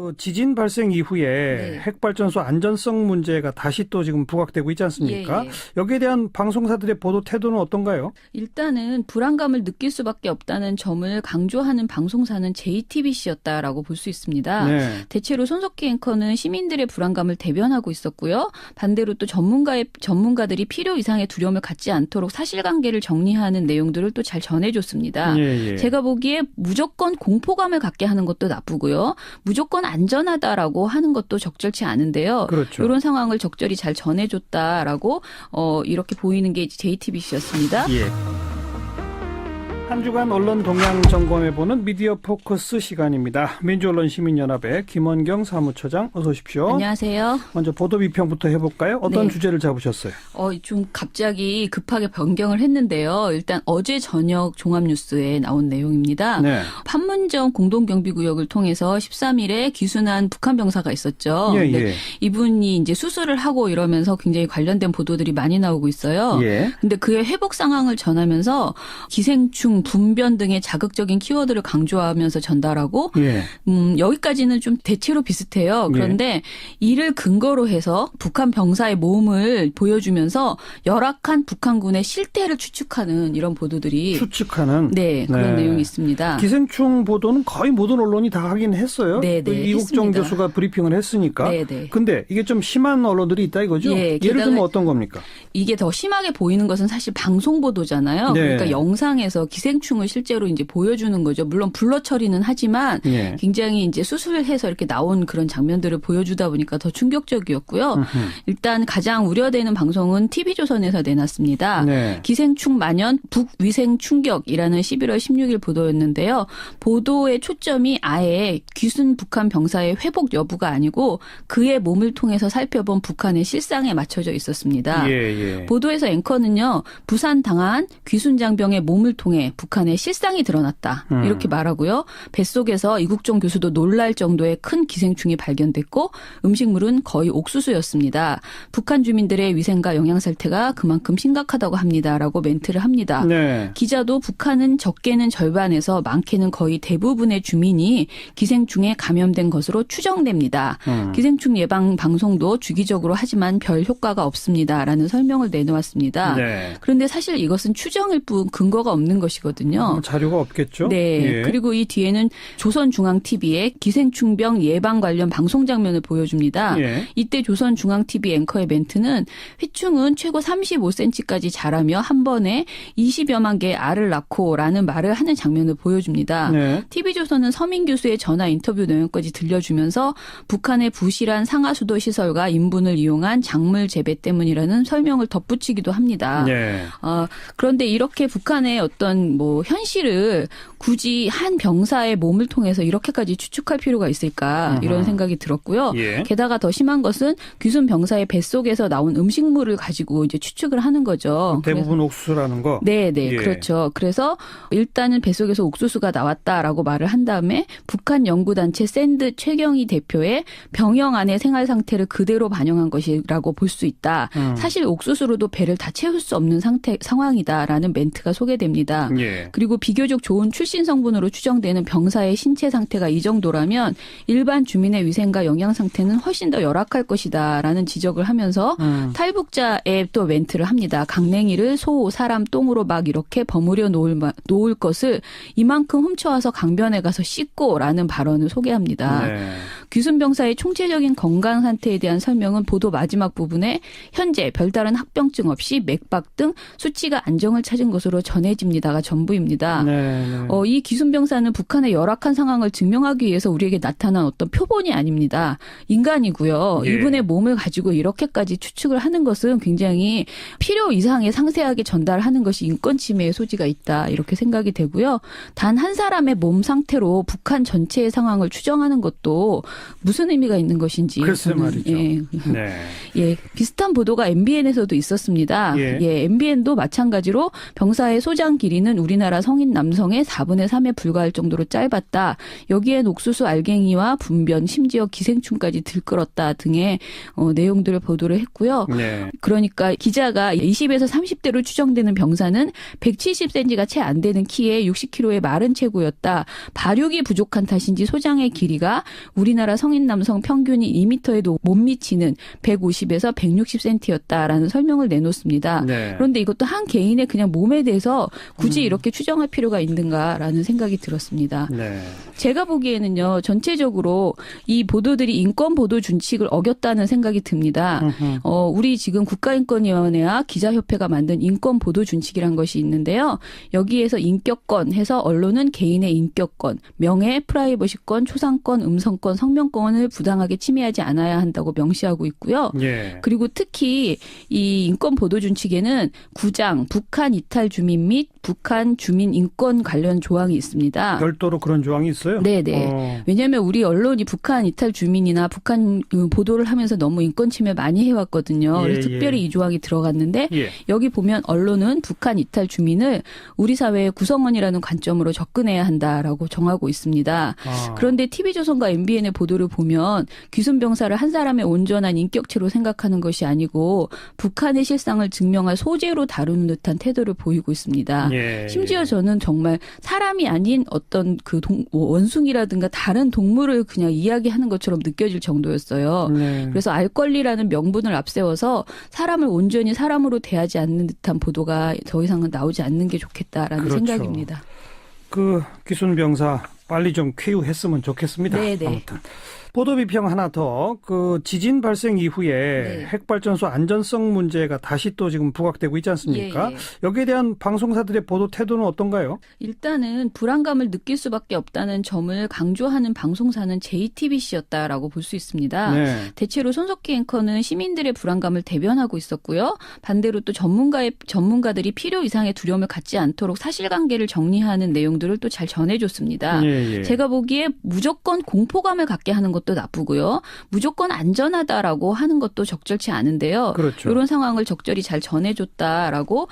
그 지진 발생 이후에 네. 핵발전소 안전성 문제가 다시 또 지금 부각되고 있지 않습니까? 예, 예. 여기에 대한 방송사들의 보도 태도는 어떤가요? 일단은 불안감을 느낄 수밖에 없다는 점을 강조하는 방송사는 JTBC였다라고 볼 수 있습니다. 네. 대체로 손석희 앵커는 시민들의 불안감을 대변하고 있었고요. 반대로 또 전문가들이 필요 이상의 두려움을 갖지 않도록 사실관계를 정리하는 내용들을 또 잘 전해줬습니다. 예, 예. 제가 보기에 무조건 공포감을 갖게 하는 것도 나쁘고요. 무조건 안전하다라고 하는 것도 적절치 않은데요. 그렇죠. 이런 상황을 적절히 잘 전해줬다라고 이렇게 보이는 게 JTBC였습니다. 예. 한 주간 언론 동향 점검해보는 미디어 포커스 시간입니다. 민주언론시민연합의 김원경 사무처장 어서 오십시오. 안녕하세요. 먼저 보도 비평부터 해볼까요? 어떤 네. 주제를 잡으셨어요? 좀 갑자기 급하게 변경을 했는데요. 일단 어제 저녁 종합뉴스에 나온 내용입니다. 네. 판문점 공동경비구역을 통해서 13일에 귀순한 북한 병사가 있었죠. 예, 근데 예. 이분이 이제 수술을 하고 이러면서 굉장히 관련된 보도들이 많이 나오고 있어요. 예. 근데 그의 회복 상황을 전하면서 기생충, 분변 등의 자극적인 키워드를 강조하면서 전달하고 예. 여기까지는 좀 대체로 비슷해요. 그런데 이를 근거로 해서 북한 병사의 몸을 보여주면서 열악한 북한군의 실태를 추측하는 이런 보도들이 추측하는 그런 내용이 있습니다. 기생충 보도는 거의 모든 언론이 다 하긴 했어요. 네, 그 이국정 했습니다. 교수가 브리핑을 했으니까. 네, 네. 근데 이게 좀 심한 언론들이 있다 이거죠? 예, 예를 게다가 들면 어떤 겁니까? 이게 더 심하게 보이는 것은 사실 방송 보도잖아요. 네. 그러니까 영상에서 기생충을 실제로 이제 보여주는 거죠. 물론 블러 처리는 하지만 예. 굉장히 이제 수술해서 이렇게 나온 그런 장면들을 보여주다 보니까 더 충격적이었고요. 일단 가장 우려되는 방송은 TV조선에서 내놨습니다. 네. 기생충 만연 북위생 충격이라는 11월 16일 보도였는데요. 보도의 초점이 아예 귀순 북한 병사의 회복 여부가 아니고 그의 몸을 통해서 살펴본 북한의 실상에 맞춰져 있었습니다. 예, 예. 보도에서 앵커는요. 부산 당한 귀순 장병의 몸을 통해 북한의 실상이 드러났다. 이렇게 말하고요. 뱃속에서 이국종 교수도 놀랄 정도의 큰 기생충이 발견됐고 음식물은 거의 옥수수였습니다. 북한 주민들의 위생과 영양 상태가 그만큼 심각하다고 합니다라고 멘트를 합니다. 네. 기자도 북한은 적게는 절반에서 많게는 거의 대부분의 주민이 기생충에 감염된 것으로 추정됩니다. 기생충 예방 방송도 주기적으로 하지만 별 효과가 없습니다라는 설명을 내놓았습니다. 네. 그런데 사실 이것은 추정일 뿐 근거가 없는 것이거든요. 자료가 없겠죠? 네. 예. 그리고 이 뒤에는 조선중앙TV의 기생충병 예방 관련 방송 장면을 보여줍니다. 예. 이때 조선중앙TV 앵커의 멘트는 회충은 최고 35cm까지 자라며 한 번에 20여만 개의 알을 낳고라는 말을 하는 장면을 보여줍니다. 네. TV조선은 서민 교수의 전화 인터뷰 내용까지 들려주면서 북한의 부실한 상하수도 시설과 인분을 이용한 작물 재배 때문이라는 설명을 덧붙이기도 합니다. 네. 그런데 이렇게 북한의 어떤 현실을 굳이 한 병사의 몸을 통해서 이렇게까지 추측할 필요가 있을까 이런 생각이 들었고요. 예. 게다가 더 심한 것은 귀순 병사의 뱃속에서 나온 음식물을 가지고 이제 추측을 하는 거죠. 대부분 옥수수라는 거? 네, 예. 그렇죠. 그래서 일단은 뱃속에서 옥수수가 나왔다라고 말을 한 다음에 북한 연구단체 샌드 최경희 대표의 병영 안의 생활 상태를 그대로 반영한 것이라고 볼 수 있다. 사실 옥수수로도 배를 다 채울 수 없는 상황이다라는 멘트가 소개됩니다. 예. 그리고 비교적 좋은 출신 성분으로 추정되는 병사의 신체 상태가 이 정도라면 일반 주민의 위생과 영양 상태는 훨씬 더 열악할 것이다라는 지적을 하면서 탈북자의 또 멘트를 합니다. 강냉이를 소, 사람 똥으로 막 이렇게 버무려 놓을 것을 이만큼 훔쳐와서 강변에 가서 씻고라는 발언을 소개합니다. 네. 귀순 병사의 총체적인 건강 상태에 대한 설명은 보도 마지막 부분에 현재 별다른 합병증 없이 맥박 등 수치가 안정을 찾은 것으로 전해집니다가 전부입니다. 네. 이 귀순 병사는 북한의 열악한 상황을 증명하기 위해서 우리에게 나타난 어떤 표본이 아닙니다. 인간이고요. 예. 이분의 몸을 가지고 이렇게까지 추측을 하는 것은 굉장히 필요 이상의 상세하게 전달하는 것이 인권 침해의 소지가 있다. 이렇게 생각이 되고요. 단 한 사람의 몸 상태로 북한 전체의 상황을 추정하는 것도 무슨 의미가 있는 것인지. 글쎄 말이죠. 예. 네. 예, 비슷한 보도가 MBN에서도 있었습니다. 예. MBN도 마찬가지로 병사의 소장 길이는 우리나라 성인 남성의 4분의 3에 불과할 정도로 짧았다. 여기엔 옥수수 알갱이와 분변, 심지어 기생충까지 들끓었다 등의 내용들을 보도를 했고요. 네. 그러니까 기자가 20에서 30대로 추정되는 병사는 170cm가 채 안 되는 키에 60kg의 마른 체구였다. 발육이 부족한 탓인지 소장의 길이가 우리나라 우리나라 성인 남성 평균이 2m에도 못 미치는 150에서 160cm였다라는 설명을 내놓습니다. 네. 그런데 이것도 한 개인의 그냥 몸에 대해서 굳이 이렇게 추정할 필요가 있는가라는 생각이 들었습니다. 네. 제가 보기에는요, 전체적으로 이 보도들이 인권 보도 준칙을 어겼다는 생각이 듭니다. 우리 지금 국가인권위원회와 기자협회가 만든 인권 보도 준칙이란 것이 있는데요. 여기에서 인격권 해서 언론은 개인의 인격권, 명예, 프라이버시권, 초상권, 음성권, 성명권을 부당하게 침해하지 않아야 한다고 명시하고 있고요. 예. 그리고 특히 이 인권 보도 준칙에는 9장 북한 이탈 주민 및 북한 주민 인권 관련 조항이 있습니다. 별도로 그런 조항이 있어요? 네네. 왜냐하면 우리 언론이 북한 이탈 주민이나 북한 보도를 하면서 너무 인권 침해 많이 해왔거든요. 예, 그래서 특별히 이 조항이 들어갔는데 예. 여기 보면 언론은 북한 이탈 주민을 우리 사회의 구성원이라는 관점으로 접근해야 한다라고 정하고 있습니다. 그런데 TV조선과 MBN의 보도를 보면 귀순병사를 한 사람의 온전한 인격체로 생각하는 것이 아니고 북한의 실상을 증명할 소재로 다루는 듯한 태도를 보이고 있습니다. 예. 심지어 저는 정말 사람이 아닌 어떤 그 원숭이라든가 다른 동물을 그냥 이야기하는 것처럼 느껴질 정도였어요. 네. 그래서 알 권리라는 명분을 앞세워서 사람을 온전히 사람으로 대하지 않는 듯한 보도가 더 이상은 나오지 않는 게 좋겠다라는 그렇죠. 생각입니다. 그 귀순병사 빨리 좀 쾌유했으면 좋겠습니다. 네네. 아무튼 보도 비평 하나 더. 그 지진 발생 이후에 네. 핵발전소 안전성 문제가 다시 또 지금 부각되고 있지 않습니까? 예, 예. 여기에 대한 방송사들의 보도 태도는 어떤가요? 일단은 불안감을 느낄 수밖에 없다는 점을 강조하는 방송사는 JTBC였다라고 볼 수 있습니다. 네. 대체로 손석희 앵커는 시민들의 불안감을 대변하고 있었고요. 반대로 또 전문가들이 필요 이상의 두려움을 갖지 않도록 사실관계를 정리하는 내용들을 또 잘 전해줬습니다. 예, 예. 제가 보기에 무조건 공포감을 갖게 하는 것도 나쁘고요. 무조건 안전하다라고 하는 것도 적절치 않은데요. 그렇죠. 이런 상황을 적절히 잘 전해줬다라고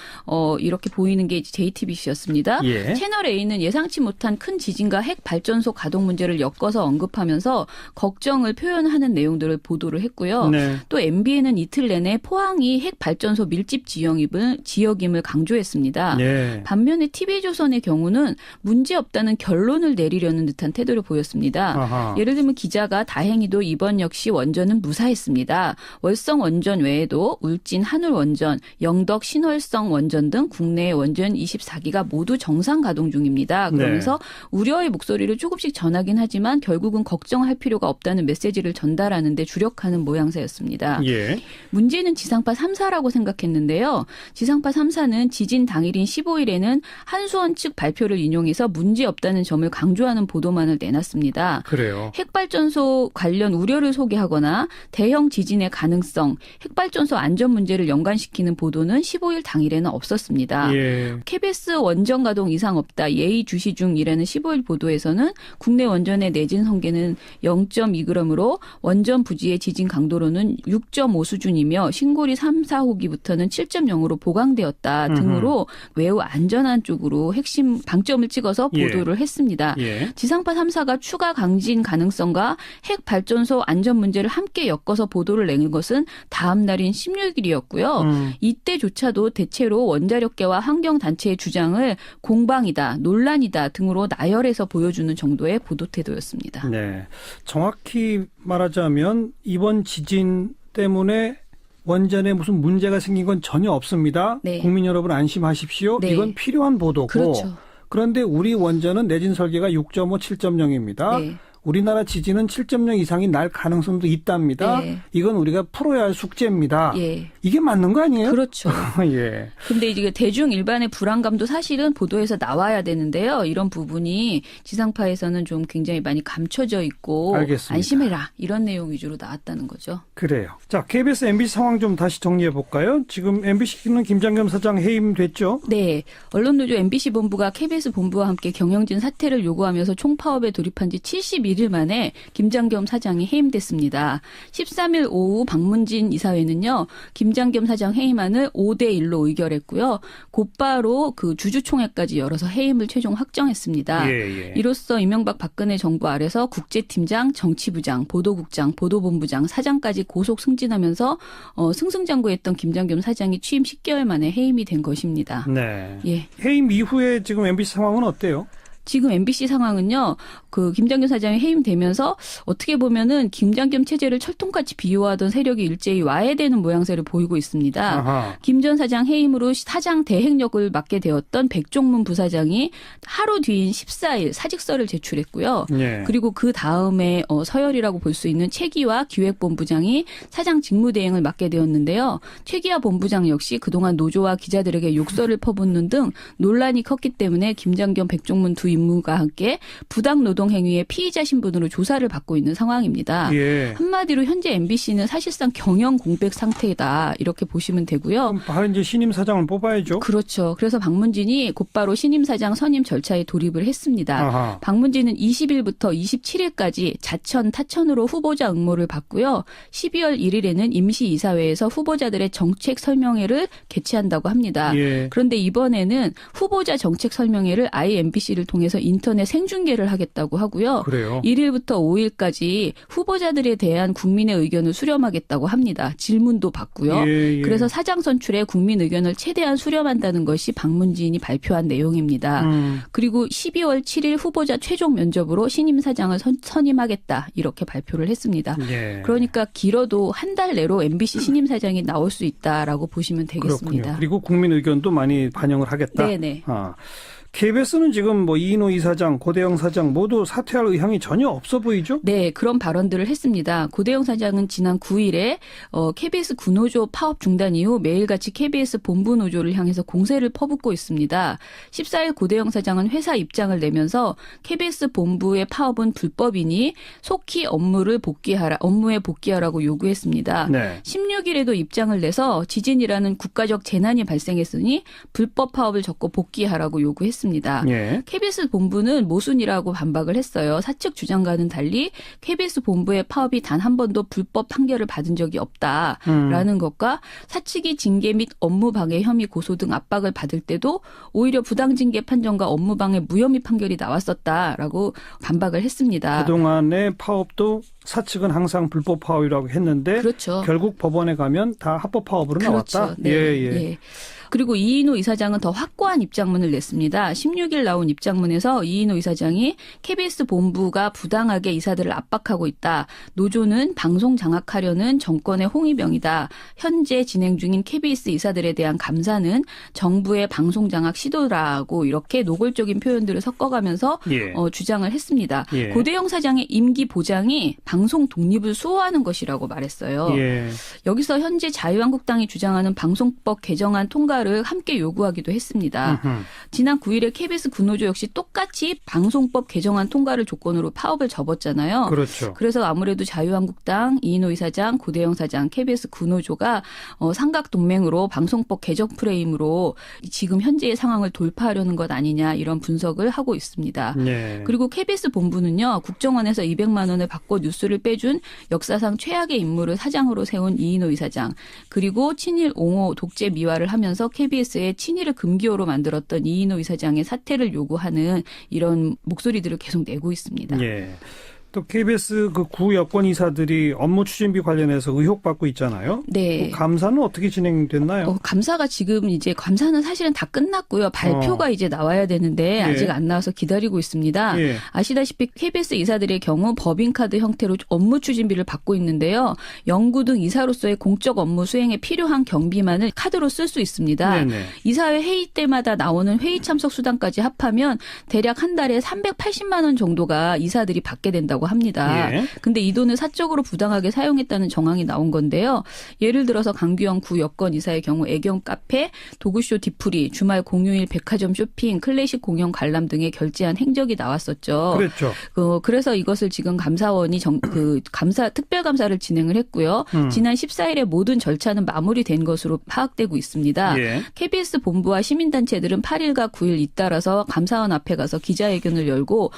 이렇게 보이는 게 JTBC였습니다. 예. 채널 A는 예상치 못한 큰 지진과 핵 발전소 가동 문제를 엮어서 언급하면서 걱정을 표현하는 내용들을 보도를 했고요. 네. 또 MBN은 이틀 내내 포항이 핵 발전소 밀집 지역임을 강조했습니다. 예. 반면에 TV조선의 경우는 문제없다는 결론을 내리려는 듯한 태도를 보였습니다. 아하. 예를 들면 기자가 다행히도 이번 역시 원전은 무사했습니다. 월성 원전 외에도 울진 한울원전, 영덕 신월성 원전 등 국내 원전 24기가 모두 정상 가동 중입니다. 그러면서 우려의 목소리를 조금씩 전하긴 하지만 결국은 걱정할 필요가 없다는 메시지를 전달하는 데 주력하는 모양새였습니다. 예. 문제는 지상파 3사라고 생각했는데요. 지상파 3사는 지진 당일인 15일에는 한수원 측 발표를 인용해서 문제없다는 점을 강조하는 보도만을 내놨습니다. 그래요. 핵발전소 관련 우려를 소개하거나 대형 지진의 가능성, 핵발전소 안전 문제를 연관시키는 보도는 15일 당일에는 없었습니다. 예. KBS 원전 가동 이상 없다. 예의 주시 중이라는 15일 보도에서는 국내 원전의 내진 성계는 0.2g으로 원전 부지의 지진 강도로는 6.5 수준이며 신고리 3, 4호기부터는 7.0으로 보강되었다 등으로 매우 안전한 쪽으로 핵심 방점을 찍어서 보도를 했습니다. 예. 지상파 3사가 추가 강진 가능성과 핵 발전소 안전 문제를 함께 엮어서 보도를 낸 것은 다음 날인 16일이었고요. 이때조차도 대체로 원자력계와 환경단체의 주장을 공방이다, 논란이다 등으로 나열해서 보여주는 정도의 보도 태도였습니다. 네. 정확히 말하자면 이번 지진 때문에 원전에 무슨 문제가 생긴 건 전혀 없습니다. 네. 국민 여러분 안심하십시오. 네. 이건 필요한 보도고. 그렇죠. 그런데 우리 원전은 내진 설계가 6.5, 7.0입니다. 네. 우리나라 지진은 7.0 이상이 날 가능성도 있답니다. 네. 이건 우리가 풀어야 할 숙제입니다. 예. 이게 맞는 거 아니에요? 그렇죠. 예. 근데 이게 대중 일반의 불안감도 사실은 보도에서 나와야 되는데요. 이런 부분이 지상파에서는 좀 굉장히 많이 감춰져 있고 알겠습니다. 안심해라 이런 내용 위주로 나왔다는 거죠. 그래요. 자, KBS MBC 상황 좀 다시 정리해 볼까요? 지금 MBC는 김장겸 사장 해임됐죠? 네. 언론노조 MBC 본부가 KBS 본부와 함께 경영진 사퇴를 요구하면서 총파업에 돌입한 지 71일 만에 김장겸 사장이 해임됐습니다. 13일 오후 박문진 이사회는요. 김장겸 사장 해임안을 5대1로 의결했고요. 곧바로 그 주주총회까지 열어서 해임을 최종 확정했습니다. 예. 이로써 이명박 박근혜 정부 아래서 국제팀장, 정치부장, 보도국장, 보도본부장, 사장까지 고속 승진하면서 승승장구했던 김장겸 사장이 취임 10개월 만에 해임이 된 것입니다. 네. 예. 해임 이후에 지금 MBC 상황은 어때요? 지금 MBC 상황은요. 그 김장겸 사장이 해임되면서 어떻게 보면은 김장겸 체제를 철통같이 비호하던 세력이 일제히 와해되는 모양새를 보이고 있습니다. 김 전 사장 해임으로 사장 대행력을 맡게 되었던 백종문 부사장이 하루 뒤인 14일 사직서를 제출했고요. 예. 그리고 그 다음에 서열이라고 볼 수 있는 최기화 기획본부장이 사장 직무대행을 맡게 되었는데요. 최기화 본부장 역시 그동안 노조와 기자들에게 욕설을 퍼붓는 등 논란이 컸기 때문에 김장겸, 백종문 두 임무가 함께 부당노동 행위의 피의자 신분으로 조사를 받고 있는 상황입니다. 예. 한마디로 현재 MBC는 사실상 경영 공백 상태다 이렇게 보시면 되고요. 그럼 바로 이제 신임 사장을 뽑아야죠. 그렇죠. 그래서 박문진이 곧바로 신임 사장 선임 절차에 돌입을 했습니다. 아하. 박문진은 20일부터 27일까지 자천, 타천으로 후보자 응모를 받고요. 12월 1일에는 임시이사회에서 후보자들의 정책 설명회를 개최한다고 합니다. 예. 그런데 이번에는 후보자 정책 설명회를 IMBC를 통해서 인터넷 생중계를 하겠다고 하고요. 그래요. 1일부터 5일까지 후보자들에 대한 국민의 의견을 수렴하겠다고 합니다. 질문도 받고요. 예, 예. 그래서 사장 선출에 국민 의견을 최대한 수렴한다는 것이 박문진이 발표한 내용입니다. 그리고 12월 7일 후보자 최종 면접으로 신임 사장을 선임하겠다 이렇게 발표를 했습니다. 예. 그러니까 길어도 한 달 내로 MBC 신임 사장이 나올 수 있다라고 보시면 되겠습니다. 그렇군요. 그리고 국민 의견도 많이 반영을 하겠다. 네네. KBS는 지금 뭐 이인호 이사장, 고대영 사장 모두 사퇴할 의향이 전혀 없어 보이죠? 네, 그런 발언들을 했습니다. 고대영 사장은 지난 9일에 KBS 구노조 파업 중단 이후 매일같이 KBS 본부 노조를 향해서 공세를 퍼붓고 있습니다. 14일 고대영 사장은 회사 입장을 내면서 KBS 본부의 파업은 불법이니 속히 업무에 복귀하라고 요구했습니다. 네. 16일에도 입장을 내서 지진이라는 국가적 재난이 발생했으니 불법 파업을 접고 복귀하라고 요구했습니다. 예. KBS 본부는 모순이라고 반박을 했어요. 사측 주장과는 달리 KBS 본부의 파업이 단 한 번도 불법 판결을 받은 적이 없다라는 것과 사측이 징계 및 업무방해 혐의 고소 등 압박을 받을 때도 오히려 부당징계 판정과 업무방해 무혐의 판결이 나왔었다라고 반박을 했습니다. 그동안의 파업도 사측은 항상 불법 파업이라고 했는데 그렇죠. 결국 법원에 가면 다 합법 파업으로 그렇죠. 나왔다. 네. 예. 그리고 이인호 이사장은 더 확고한 입장문을 냈습니다. 16일 나온 입장문에서 이인호 이사장이 KBS 본부가 부당하게 이사들을 압박하고 있다. 노조는 방송 장악하려는 정권의 홍위병이다. 현재 진행 중인 KBS 이사들에 대한 감사는 정부의 방송 장악 시도라고 이렇게 노골적인 표현들을 섞어가면서 예. 주장을 했습니다. 예. 고대영 사장의 임기 보장이 방송 독립을 수호하는 것이라고 말했어요. 예. 여기서 현재 자유한국당이 주장하는 방송법 개정안 통과를 함께 요구하기도 했습니다. 지난 9일에 KBS 구노조 역시 똑같이 방송법 개정안 통과를 조건으로 파업을 접었잖아요. 그렇죠. 그래서 아무래도 자유한국당, 이인호 이사장, 고대영 사장, KBS 구노조가 삼각동맹으로 방송법 개정 프레임으로 지금 현재의 상황을 돌파하려는 것 아니냐 이런 분석을 하고 있습니다. 예. 그리고 KBS 본부는요. 국정원에서 200만 원을 받고 뉴스를 빼준 역사상 최악의 인물을 사장으로 세운 이인호 이사장 그리고 친일 옹호 독재 미화를 하면서 KBS의 친일을 금기어로 만들었던 이인호 이사장의 사퇴를 요구하는 이런 목소리들을 계속 내고 있습니다. 예. 또 KBS 그 구 여권 이사들이 업무 추진비 관련해서 의혹받고 있잖아요. 네. 그 감사는 어떻게 진행됐나요? 감사가 지금 이제 감사는 사실은 다 끝났고요. 발표가 이제 나와야 되는데 아직 안 나와서 기다리고 있습니다. 예. 아시다시피 KBS 이사들의 경우 법인카드 형태로 업무 추진비를 받고 있는데요. 연구 등 이사로서의 공적 업무 수행에 필요한 경비만을 카드로 쓸 수 있습니다. 네네. 이사회 회의 때마다 나오는 회의 참석 수당까지 합하면 대략 한 달에 380만 원 정도가 이사들이 받게 된다고 합니다. 예. 근데 이 돈을 사적으로 부당하게 사용했다는 정황이 나온 건데요. 예를 들어서 강규영 구 여권 이사의 경우 애경 카페, 도구쇼 뒤풀이, 주말 공휴일 백화점 쇼핑, 클래식 공연 관람 등에 결제한 행적이 나왔었죠. 그렇죠. 그래서 이것을 지금 감사원이 특별감사를 진행을 했고요. 지난 14일에 모든 절차는 마무리된 것으로 파악되고 있습니다. 예. KBS 본부와 시민단체들은 8일과 9일 잇따라서 감사원 앞에 가서 기자회견을 열고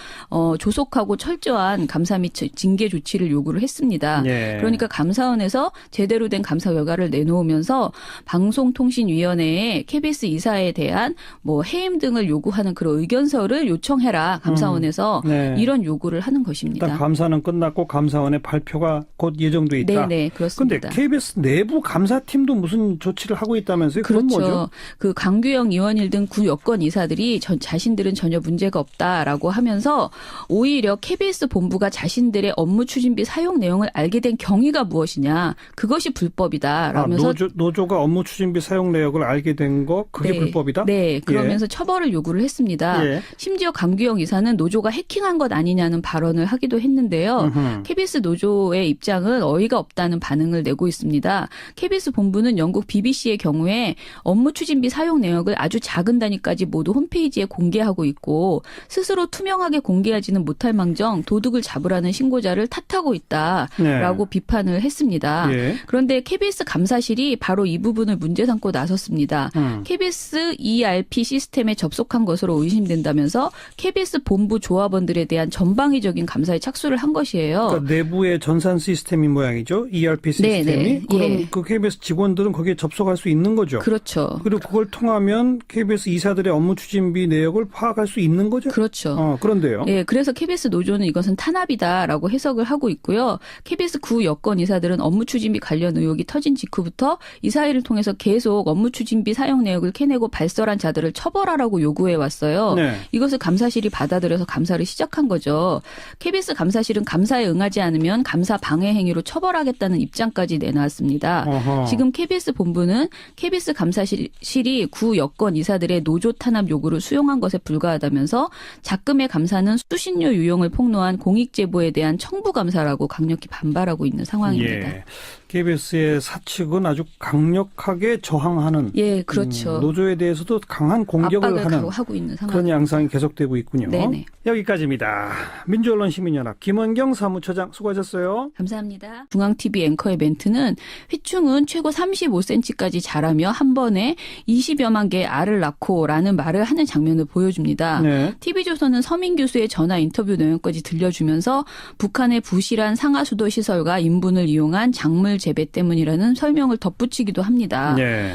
조속하고 철저한 감사 및 징계 조치를 요구를 했습니다. 예. 그러니까 감사원에서 제대로 된 감사 결과를 내놓으면서 방송통신위원회에 KBS 이사에 대한 뭐 해임 등을 요구하는 그런 의견서를 요청해라 감사원에서 네. 이런 요구를 하는 것입니다. 일단 감사는 끝났고 감사원의 발표가 곧 예정돼 있다. 네, 그렇습니다. 그런데 KBS 내부 감사팀도 무슨 조치를 하고 있다면서요? 그건 그렇죠. 뭐죠? 그 강규영, 이원일 등 구 여권 이사들이 자신들은 전혀 문제가 없다라고 하면서 오히려 KBS 본부가 자신들의 업무 추진비 사용 내용을 알게 된 경위가 무엇이냐. 그것이 불법이다라면서 노조가 업무 추진비 사용 내역을 알게 된 거 그게 네. 불법이다? 네. 그러면서 처벌을 요구를 했습니다. 예. 심지어 강규영 이사는 노조가 해킹한 것 아니냐는 발언을 하기도 했는데요. 음흠. KBS 노조의 입장은 어이가 없다는 반응을 내고 있습니다. KBS 본부는 영국 BBC의 경우에 업무 추진비 사용 내역을 아주 작은 단위까지 모두 홈페이지에 공개하고 있고 스스로 투명하게 공개하지는 못할 망정 도둑을 잡으라는 신고자를 탓하고 있다라고 네. 비판을 했습니다. 예. 그런데 KBS 감사실이 바로 이 부분을 문제 삼고 나섰습니다. KBS ERP 시스템에 접속한 것으로 의심된다면서 KBS 본부 조합원들에 대한 전방위적인 감사에 착수를 한 것이에요. 그러니까 내부의 전산 시스템인 모양이죠. ERP 시스템이. 네. 그럼 예. 그 KBS 직원들은 거기에 접속할 수 있는 거죠. 그렇죠. 그리고 그걸 통하면 KBS 이사들의 업무 추진비 내역을 파악할 수 있는 거죠. 그렇죠. 그런데요. 예, 그래서 KBS 노조는 이것은 탄압이다라고 해석을 하고 있고요. KBS 구 여권 이사들은 업무 추진비 관련 의혹이 터진 직후부터 이사회를 통해서 계속 업무 추진비 사용 내역을 캐내고 발설한 자들을 처벌하라고 요구해 왔어요. 네. 이것을 감사실이 받아들여서 감사를 시작한 거죠. KBS 감사실은 감사에 응하지 않으면 감사 방해 행위로 처벌하겠다는 입장까지 내놨습니다. 어허. 지금 KBS 본부는 KBS 감사실이 구 여권 이사들의 노조 탄압 요구를 수용한 것에 불과하다면서 작금의 감사는 수신료 유용을 폭로한 공익 제보에 대한 청부 감사라고 강력히 반발하고 있는 상황입니다. 예. KBS의 사측은 아주 강력하게 저항하는 예, 그렇죠. 노조에 대해서도 강한 공격을 압박을 하는 하고 있는 상황. 그런 양상이 계속되고 있군요. 네네. 여기까지입니다. 민주언론 시민연합 김원경 사무처장 수고하셨어요. 감사합니다. 중앙TV 앵커의 멘트는 회충은 최고 35cm까지 자라며 한 번에 20여만 개의 알을 낳고라는 말을 하는 장면을 보여줍니다. 네. TV조선은 서민 교수의 전화 인터뷰 내용까지 들려주면서 북한의 부실한 상하수도 시설과 인분을 이용한 작물 재배 때문이라는 설명을 덧붙이기도 합니다. 네.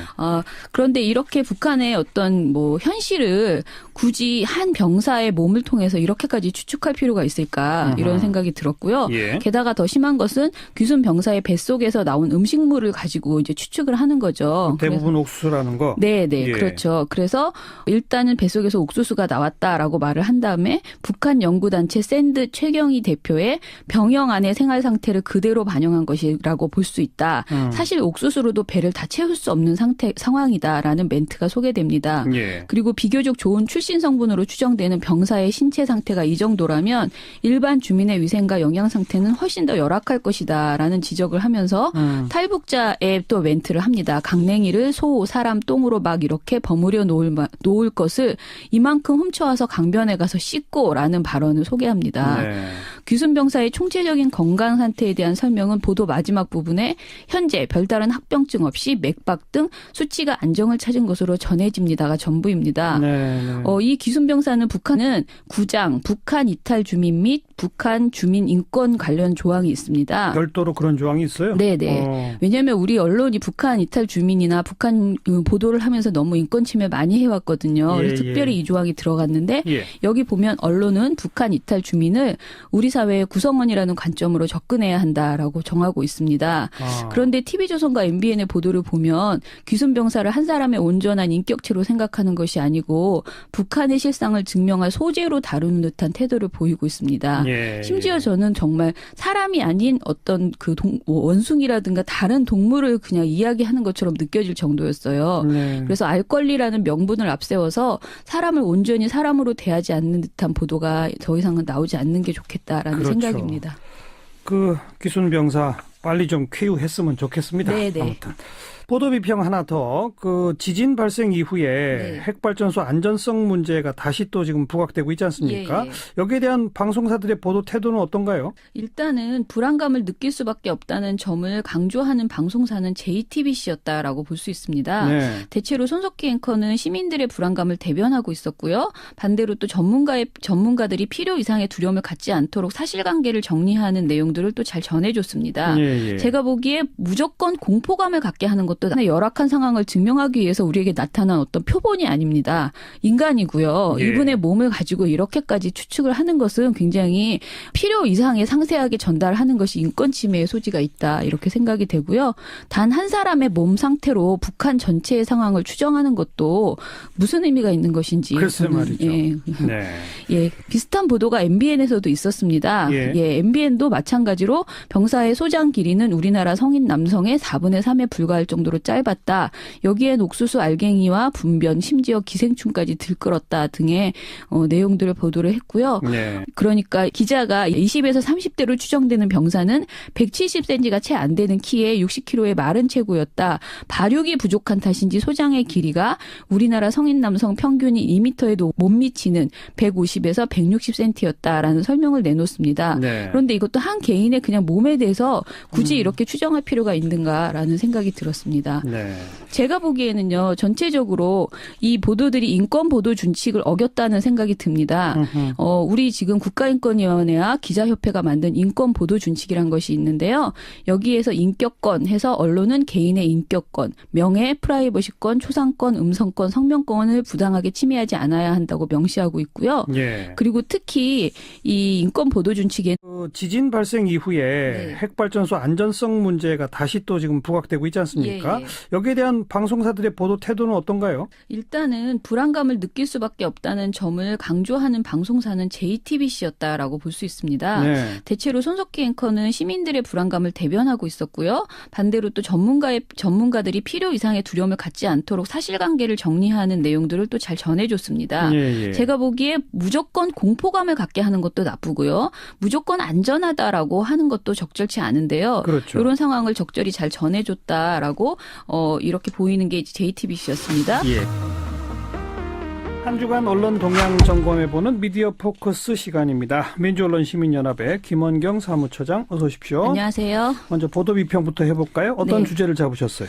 그런데 이렇게 북한의 어떤 뭐 현실을 굳이 한 병사의 몸을 통해서 이렇게까지 추측할 필요가 있을까 이런 생각이 들었고요. 예. 게다가 더 심한 것은 귀순 병사의 뱃속에서 나온 음식물을 가지고 이제 추측을 하는 거죠. 대부분 옥수수라는 거. 네, 예. 그렇죠. 그래서 일단은 뱃속에서 옥수수가 나왔다라고 말을 한 다음에 북한 연구단체 샌드 최경희 대표의 병영 안의 생활 상태를 그대로 반영한 것이라고 볼 수 있다. 사실 옥수수로도 배를 다 채울 수 없는 상황이다라는 멘트가 소개됩니다. 예. 그리고 비교적 좋은 출신 성분으로 추정되는 병사의 신체 상태가 이 정도라면 일반 주민의 위생과 영양 상태는 훨씬 더 열악할 것이다라는 지적을 하면서 탈북자에 또 멘트를 합니다. 강냉이를 소, 사람 똥으로 막 이렇게 버무려 놓을 것을 이만큼 훔쳐와서 강변에 가서 씻고라는 발언을 소개합니다. 네. 귀순 병사의 총체적인 건강 상태에 대한 설명은 보도 마지막 부분에 현재 별다른 합병증 없이 맥박 등 수치가 안정을 찾은 것으로 전해집니다가 전부입니다. 네. 이 귀순 병사는 북한은 구장, 북한 이탈 주민 및 북한 주민 인권 관련 조항이 있습니다. 별도로 그런 조항이 있어요? 네네. 왜냐하면 우리 언론이 북한 이탈 주민이나 북한 보도를 하면서 너무 인권 침해 많이 해왔거든요. 예, 그래서 특별히 이 조항이 들어갔는데 예. 여기 보면 언론은 북한 이탈 주민을 우리 사회의 구성원이라는 관점으로 접근해야 한다라고 정하고 있습니다. 그런데 TV조선과 MBN의 보도를 보면 귀순 병사를 한 사람의 온전한 인격체로 생각하는 것이 아니고 북한의 실상을 증명할 소재로 다루는 듯한 태도를 보이고 있습니다. 예. 심지어 저는 정말 사람이 아닌 어떤 그 원숭이라든가 다른 동물을 그냥 이야기하는 것처럼 느껴질 정도였어요. 네. 그래서 알 권리라는 명분을 앞세워서 사람을 온전히 사람으로 대하지 않는 듯한 보도가 더 이상은 나오지 않는 게 좋겠다라는 그렇죠. 생각입니다. 그 귀순 병사 빨리 좀 쾌유했으면 좋겠습니다. 네네. 아무튼 보도 비평 하나 더. 그 지진 발생 이후에 네. 핵발전소 안전성 문제가 다시 또 지금 부각되고 있지 않습니까? 예, 예. 여기에 대한 방송사들의 보도 태도는 어떤가요? 일단은 불안감을 느낄 수밖에 없다는 점을 강조하는 방송사는 JTBC였다라고 볼 수 있습니다. 네. 대체로 손석희 앵커는 시민들의 불안감을 대변하고 있었고요. 반대로 또 전문가들이 필요 이상의 두려움을 갖지 않도록 사실관계를 정리하는 내용들을 또 잘 전해줬습니다. 예, 예. 제가 보기에 무조건 공포감을 갖게 하는 것도 열악한 상황을 증명하기 위해서 우리에게 나타난 어떤 표본이 아닙니다. 인간이고요. 예. 이분의 몸을 가지고 이렇게까지 추측을 하는 것은 굉장히 필요 이상의 상세하게 전달하는 것이 인권 침해의 소지가 있다. 이렇게 생각이 되고요. 단 한 사람의 몸 상태로 북한 전체의 상황을 추정하는 것도 무슨 의미가 있는 것인지. 글쎄 저는, 말이죠. 예. 네. 예, 비슷한 보도가 MBN에서도 있었습니다. 예. MBN도 마찬가지로 병사의 소장 길이는 우리나라 성인 남성의 4분의 3에 불과할 정도로 짧았다. 여기엔 옥수수 알갱이와 분변, 심지어 기생충까지 들끓었다 등의 내용들을 보도를 했고요. 네. 그러니까 기자가 20에서 30대로 추정되는 병사는 170cm가 채 안 되는 키에 60kg의 마른 체구였다. 발육이 부족한 탓인지 소장의 길이가 우리나라 성인 남성 평균이 2m에도 못 미치는 150에서 160cm였다라는 설명을 내놓습니다. 네. 그런데 이것도 한 개인의 그냥 몸에 대해서 굳이 이렇게 추정할 필요가 있는가라는 생각이 들었습니다. 네. 제가 보기에는요, 전체적으로 이 보도들이 인권 보도 준칙을 어겼다는 생각이 듭니다. 우리 지금 국가인권위원회와 기자협회가 만든 인권 보도 준칙이란 것이 있는데요. 여기에서 인격권 해서 언론은 개인의 인격권, 명예, 프라이버시권, 초상권, 음성권, 성명권을 부당하게 침해하지 않아야 한다고 명시하고 있고요. 예. 그리고 특히 이 인권 보도 준칙에 그 지진 발생 이후에 네. 핵발전소 안전성 문제가 다시 또 지금 부각되고 있지 않습니까? 예, 예. 여기에 대한 방송사들의 보도 태도는 어떤가요? 일단은 불안감을 느낄 수밖에 없다는 점을 강조하는 방송사는 JTBC였다라고 볼 수 있습니다. 네. 대체로 손석희 앵커는 시민들의 불안감을 대변하고 있었고요. 반대로 또 전문가들이 필요 이상의 두려움을 갖지 않도록 사실관계를 정리하는 내용들을 또 잘 전해줬습니다. 예, 예. 제가 보기에 무조건 공포감을 갖게 하는 것도 나쁘고요. 무조건 안전하다라고 하는 것도 적절치 않은데요. 그렇죠. 이런 상황을 적절히 잘 전해줬다라고 이렇게 보이는 게 JTBC였습니다. 예. 한 주간 언론 동향 점검해보는 미디어 포커스 시간입니다. 민주언론시민연합의 김원경 사무처장 어서 오십시오. 안녕하세요. 먼저 보도 비평부터 해볼까요? 어떤 네. 주제를 잡으셨어요?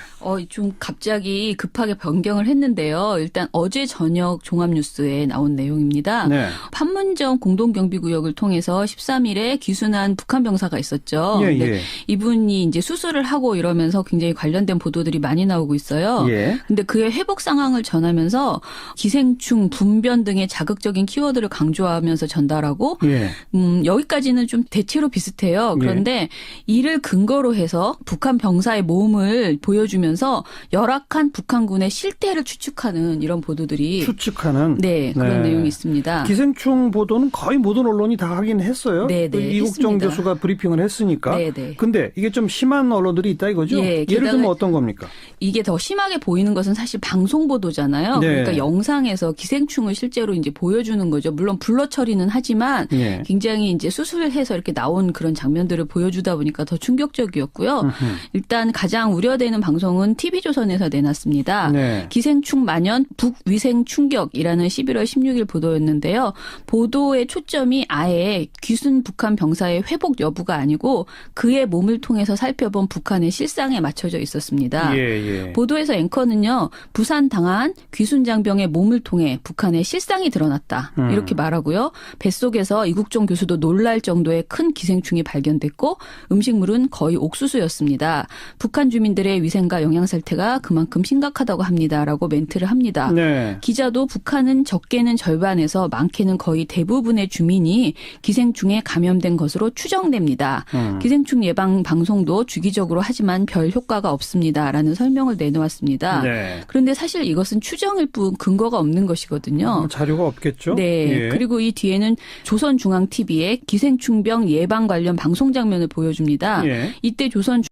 좀 갑자기 급하게 변경을 했는데요. 일단 어제 저녁 종합뉴스에 나온 내용입니다. 네. 판문점 공동경비구역을 통해서 13일에 기순한 북한 병사가 있었죠. 예, 근데 예. 이분이 이제 수술을 하고 이러면서 굉장히 관련된 보도들이 많이 나오고 있어요. 예. 근데 그의 회복 상황을 전하면서 기생충, 분변 등의 자극적인 키워드를 강조하면서 전달하고 예. 여기까지는 좀 대체로 비슷해요. 그런데 이를 근거로 해서 북한 병사의 몸을 보여주면서 열악한 북한군의 실태를 추측하는 이런 보도들이 추측하는. 네, 그런 네. 내용이 있습니다. 기생충 보도는 거의 모든 언론이 다 하긴 했어요. 네, 그 네, 이국정 했습니다. 교수가 브리핑을 했으니까. 네, 네. 근데 이게 좀 심한 언론들이 있다 이거죠? 예, 예를 게다가 들면 어떤 겁니까? 이게 더 심하게 보이는 것은 사실 방송 보도잖아요. 네. 그러니까 영상에서 기생충을 실제로 이제 보여주는 거죠. 물론 블러 처리는 하지만 예. 굉장히 이제 수술해서 이렇게 나온 그런 장면들을 보여주다 보니까 더 충격적이었고요. 일단 가장 우려되는 방송은 TV조선에서 내놨습니다. 네. 기생충 만연 북위생 충격이라는 11월 16일 보도였는데요. 보도의 초점이 아예 귀순 북한 병사의 회복 여부가 아니고 그의 몸을 통해서 살펴본 북한의 실상에 맞춰져 있었습니다. 예, 예. 보도에서 앵커는요. 부산 당한 귀순 장병의 몸을 통해 북한의 실상이 드러났다. 이렇게 말하고요. 뱃속에서 이국종 교수도 놀랄 정도의 큰 기생충이 발견됐고 음식물은 거의 옥수수였습니다. 북한 주민들의 위생과 영양 상태가 그만큼 심각하다고 합니다라고 멘트를 합니다. 네. 기자도 북한은 적게는 절반에서 많게는 거의 대부분의 주민이 기생충에 감염된 것으로 추정됩니다. 기생충 예방 방송도 주기적으로 하지만 별 효과가 없습니다라는 설명을 내놓았습니다. 네. 그런데 사실 이것은 추정일 뿐 근거가 없는 것이거든요. 자료가 없겠죠? 네. 예. 그리고 이 뒤에는 조선중앙TV의 기생충병 예방 관련 방송 장면을 보여줍니다. 예. 이때 조선